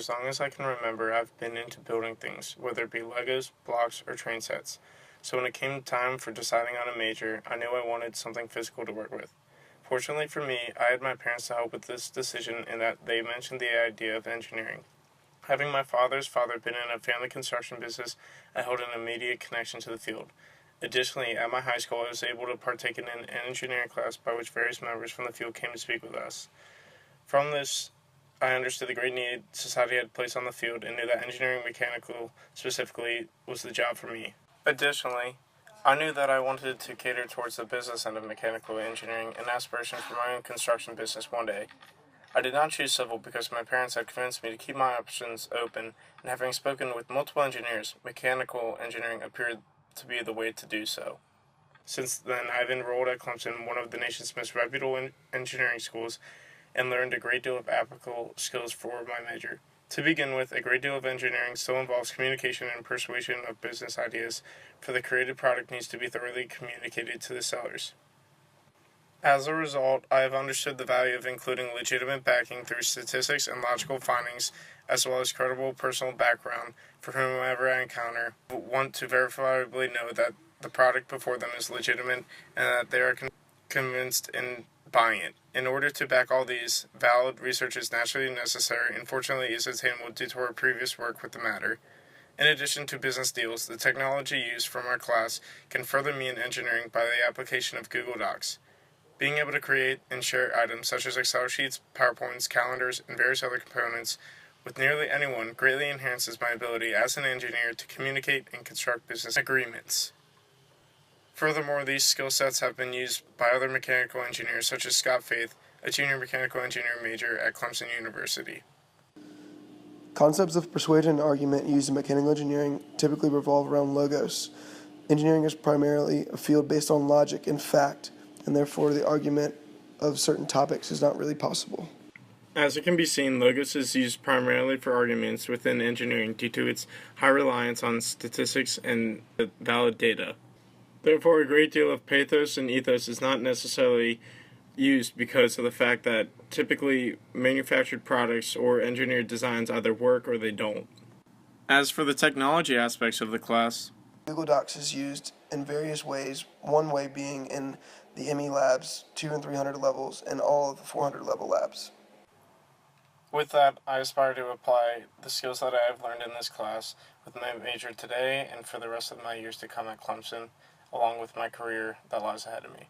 as long as I can remember, I've been into building things, whether it be Legos, blocks, or train sets. So when it came time for deciding on a major, I knew I wanted something physical to work with. Fortunately for me, I had my parents to help with this decision in that they mentioned the idea of engineering. Having my father's father been in a family construction business, I held an immediate connection to the field. Additionally, at my high school, I was able to partake in an engineering class by which various members from the field came to speak with us. From this, I understood the great need society had placed on the field and knew that engineering mechanical specifically was the job for me. Additionally, I knew that I wanted to cater towards the business end of mechanical engineering and aspirations for my own construction business one day. I did not choose civil because my parents had convinced me to keep my options open, and having spoken with multiple engineers, mechanical engineering appeared to be the way to do so. Since then, I've enrolled at Clemson, one of the nation's most reputable engineering schools, and learned a great deal of applicable skills for my major. To begin with, a great deal of engineering still involves communication and persuasion of business ideas, for the created product needs to be thoroughly communicated to the sellers. As a result, I have understood the value of including legitimate backing through statistics and logical findings, as well as credible personal background for whomever I encounter, who want to verifiably know that the product before them is legitimate and that they are convinced in buying it. In order to back all these, valid research is naturally necessary and fortunately is attainable due to our previous work with the matter. In addition to business deals, the technology used from our class can further me in engineering by the application of Google Docs. Being able to create and share items such as Excel sheets, PowerPoints, calendars, and various other components with nearly anyone greatly enhances my ability as an engineer to communicate and construct business agreements. Furthermore, these skill sets have been used by other mechanical engineers such as Scott Faith, a junior mechanical engineering major at Clemson University. Concepts of persuasion and argument used in mechanical engineering typically revolve around logos. Engineering is primarily a field based on logic and fact, and therefore the argument of certain topics is not really possible. As it can be seen, logos is used primarily for arguments within engineering due to its high reliance on statistics and valid data. Therefore, a great deal of pathos and ethos is not necessarily used because of the fact that typically manufactured products or engineered designs either work or they don't. As for the technology aspects of the class, Google Docs is used in various ways, one way being in the ME labs, 200 and 300 levels, and all of the 400 level labs. With that, I aspire to apply the skills that I have learned in this class with my major today and for the rest of my years to come at Clemson, along with my career that lies ahead of me.